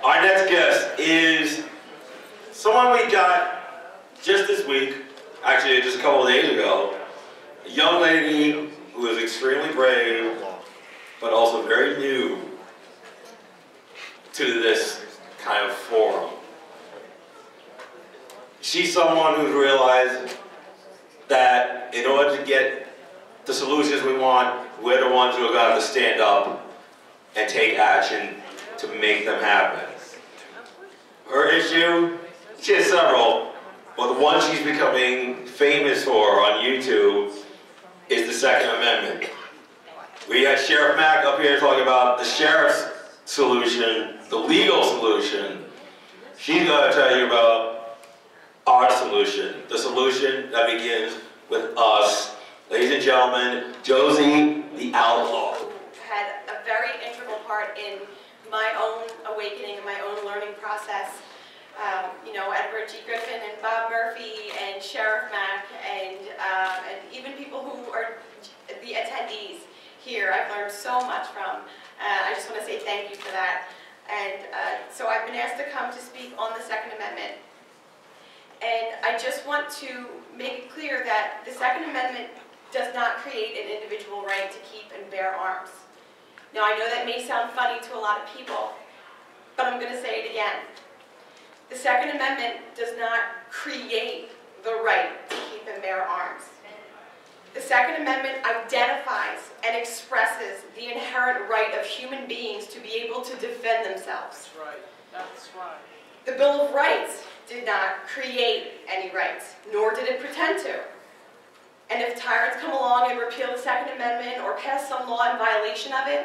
Our next guest is someone we got just this week, actually just a couple of days ago. A young lady who is extremely brave, but also very new to this kind of forum. She's someone who's realized that in order to get the solutions we want, we're the ones who are going to have to stand up and take action to make them happen. Her issue, she has several, but the one she's becoming famous for on YouTube is the Second Amendment. We had Sheriff Mack up here talking about the sheriff's solution, the legal solution. She's going to tell you about our solution, the solution that begins with us. Ladies and gentlemen, Josie, the Outlaw. Had a very integral part in my own awakening and my own learning process. You know, Edward G. Griffin and Bob Murphy and Sheriff Mack and even people who are the attendees here, I've learned so much from. I just want to say thank you for that. And so I've been asked to come to speak on the Second Amendment. And I just want to make it clear that the Second Amendment does not create an individual right to keep and bear arms. Now, I know that may sound funny to a lot of people, but I'm going to say it again. The Second Amendment does not create the right to keep and bear arms. The Second Amendment identifies and expresses the inherent right of human beings to be able to defend themselves. That's right. That's right. The Bill of Rights did not create any rights, nor did it pretend to. And if tyrants come along and repeal the Second Amendment or pass some law in violation of it,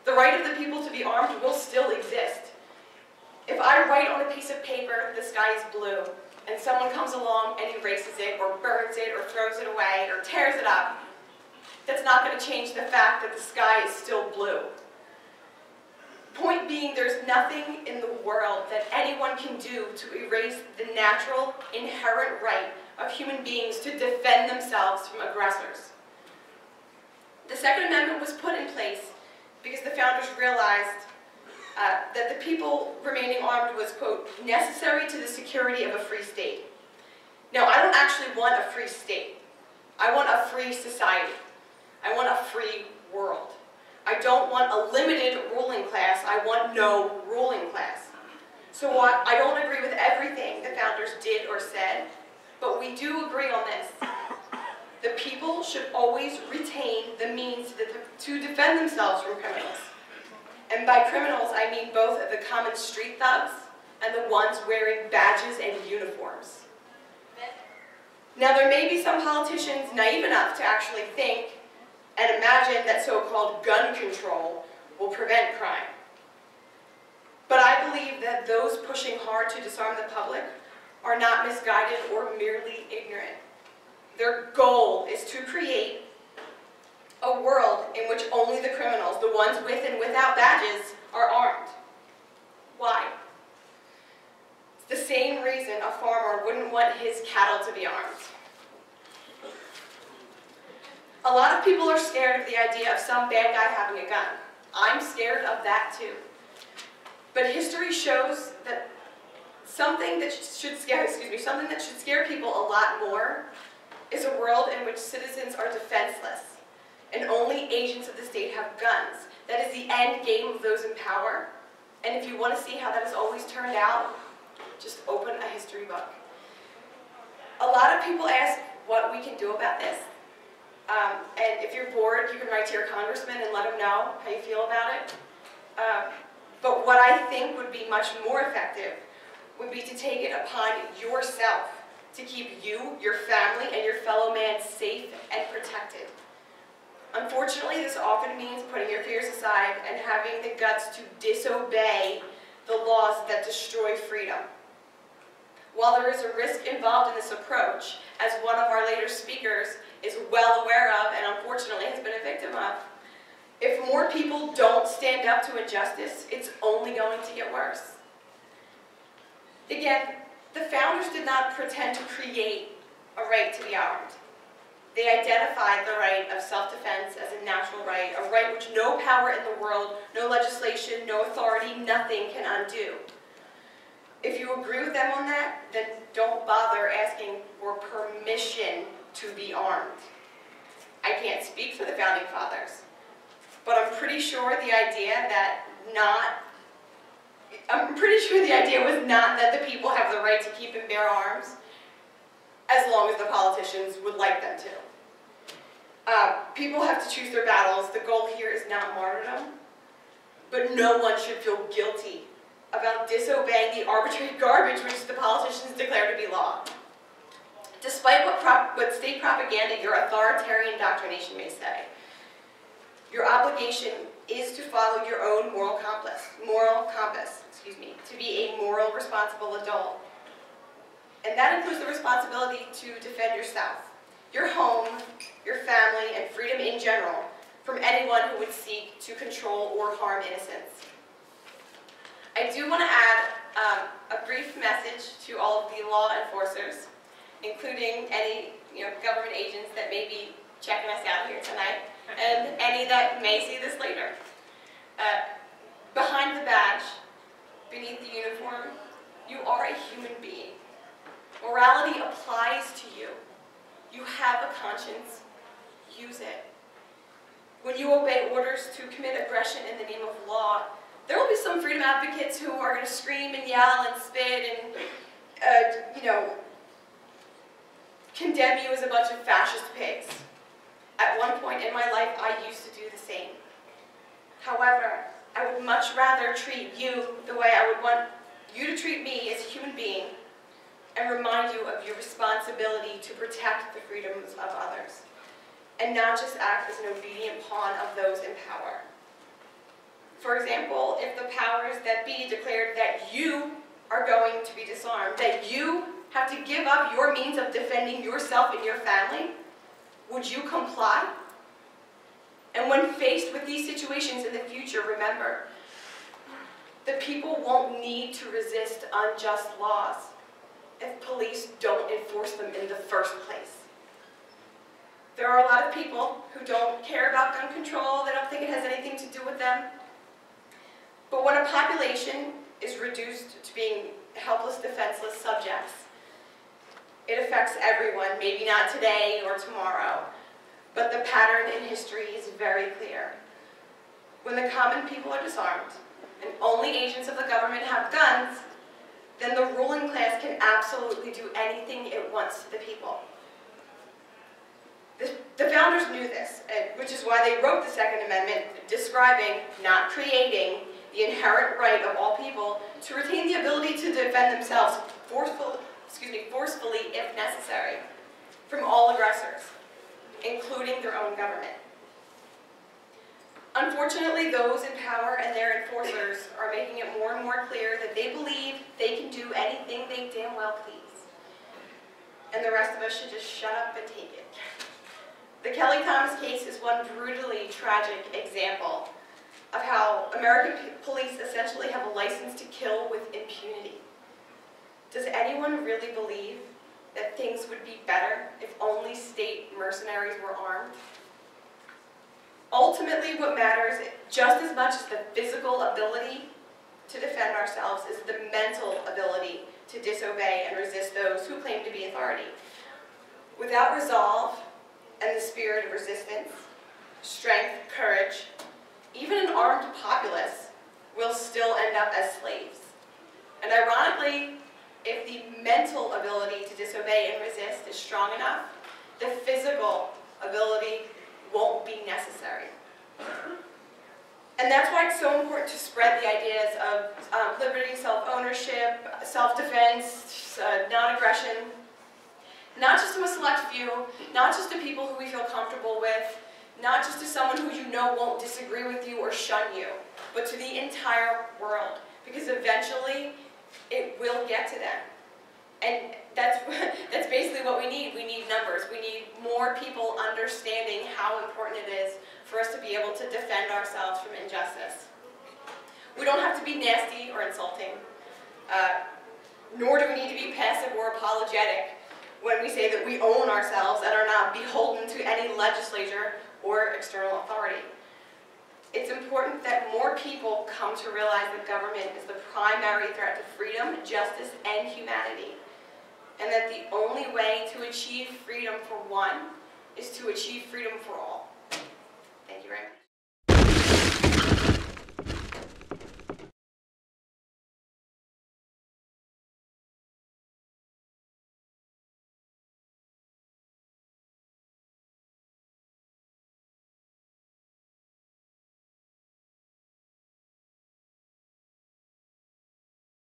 the right of the people to be armed will still exist. If I write on a piece of paper, the sky is blue, and someone comes along and erases it, or burns it, or throws it away, or tears it up, that's not going to change the fact that the sky is still blue. Point being, there's nothing in the world that anyone can do to erase the natural, inherent right of human beings to defend themselves from aggressors. The Second Amendment was put in place because the founders realized that the people remaining armed was, quote, necessary to the security of a free state. Now, I don't actually want a free state. I want a free society. I want a free world. I don't want a limited ruling class. I want no ruling class. So I don't agree with everything the founders did or said, but we do agree on this. The people should always retain the means to defend themselves from criminals. And by criminals, I mean both the common street thugs and the ones wearing badges and uniforms. Now, there may be some politicians naive enough to actually think and imagine that so-called gun control will prevent crime. But I believe that those pushing hard to disarm the public are not misguided or merely ignorant. Their goal is to create a world in which only the criminals, the ones with and without badges, are armed. Why? It's the same reason a farmer wouldn't want his cattle to be armed. A lot of people are scared of the idea of some bad guy having a gun. I'm scared of that too. But history shows that something that should scare people a lot more is a world in which citizens are defenseless and only agents of the state have guns. That is the end game of those in power. And if you want to see how that has always turned out, just open a history book. A lot of people ask what we can do about this. And if you're bored, you can write to your congressman and let him know how you feel about it. But what I think would be much more effective would be to take it upon yourself to keep you, your family, and your fellow man safe and protected. Unfortunately, this often means putting your fears aside and having the guts to disobey the laws that destroy freedom. While there is a risk involved in this approach, as one of our later speakers is well aware of and unfortunately has been a victim of, if more people don't stand up to injustice, it's only going to get worse. Again, the founders did not pretend to create a right to be armed. They identified the right of self-defense as a natural right, a right which no power in the world, no legislation, no authority, nothing can undo. If you agree with them on that, then don't bother asking for permission to be armed. I can't speak for the Founding Fathers, but I'm pretty sure the idea was not that the people have the right to keep and bear arms, as long as the politicians would like them to. People have to choose their battles. The goal here is not martyrdom, but no one should feel guilty about disobeying the arbitrary garbage which the politicians declare to be law. Despite what state propaganda, your authoritarian indoctrination may say, your obligation is to follow your own moral compass, to be a moral, responsible adult. And that includes the responsibility to defend yourself, your home, your family, and freedom in general from anyone who would seek to control or harm innocents. I do want to add a brief message to all of the law enforcers, including any government agents that may be checking us out here tonight, and any that may see this later. Behind the badge, beneath the uniform, you are a human being. Morality applies to you. You have a conscience. Use it. When you obey orders to commit aggression in the name of law, there will be some freedom advocates who are going to scream and yell and spit and, condemn you as a bunch of fascist pigs. At one point in my life, I used to do the same. However, I would much rather treat you the way I would want you to treat me as a human being, and remind you of your responsibility to protect the freedoms of others, and not just act as an obedient pawn of those in power. For example, if the powers that be declared that you are going to be disarmed, that you have to give up your means of defending yourself and your family, would you comply? And when faced with these situations in the future, remember, the people won't need to resist unjust laws if police don't enforce them in the first place. There are a lot of people who don't care about gun control, they don't think it has anything to do with them. But when a population is reduced to being helpless, defenseless subjects, it affects everyone, maybe not today or tomorrow, but the pattern in history is very clear. When the common people are disarmed, and only agents of the government have guns, then the ruling class can absolutely do anything it wants to the people. The founders knew this, which is why they wrote the Second Amendment, describing, not creating, the inherent right of all people to retain the ability to defend themselves forcefully if necessary, from all aggressors, including their own government. Unfortunately, those in power and their enforcers are making it more and more clear that they believe they can do anything they damn well please. And the rest of us should just shut up and take it. The Kelly Thomas case is one brutally tragic example of how American police essentially have a license to kill with impunity. Does anyone really believe that things would be better if only state mercenaries were armed? Ultimately, what matters just as much as the physical ability to defend ourselves is the mental ability to disobey and resist those who claim to be authority. Without resolve and the spirit of resistance, strength, courage, even an armed populace will still end up as slaves. And ironically, if the mental ability to disobey and resist is strong enough, the physical ability won't be necessary. And that's why it's so important to spread the ideas of liberty, self-ownership, self-defense, non-aggression, not just to a select few, not just to people who we feel comfortable with, not just to someone who you know won't disagree with you or shun you, but to the entire world, because eventually it will get to them. And that's basically what we need. We need numbers. We need more people understanding how important it is for us to be able to defend ourselves from injustice. We don't have to be nasty or insulting, nor do we need to be passive or apologetic when we say that we own ourselves and are not beholden to any legislature or external authority. It's important that more people come to realize that government is the primary threat to freedom, justice, and humanity, and that the only way to achieve freedom for one is to achieve freedom for all.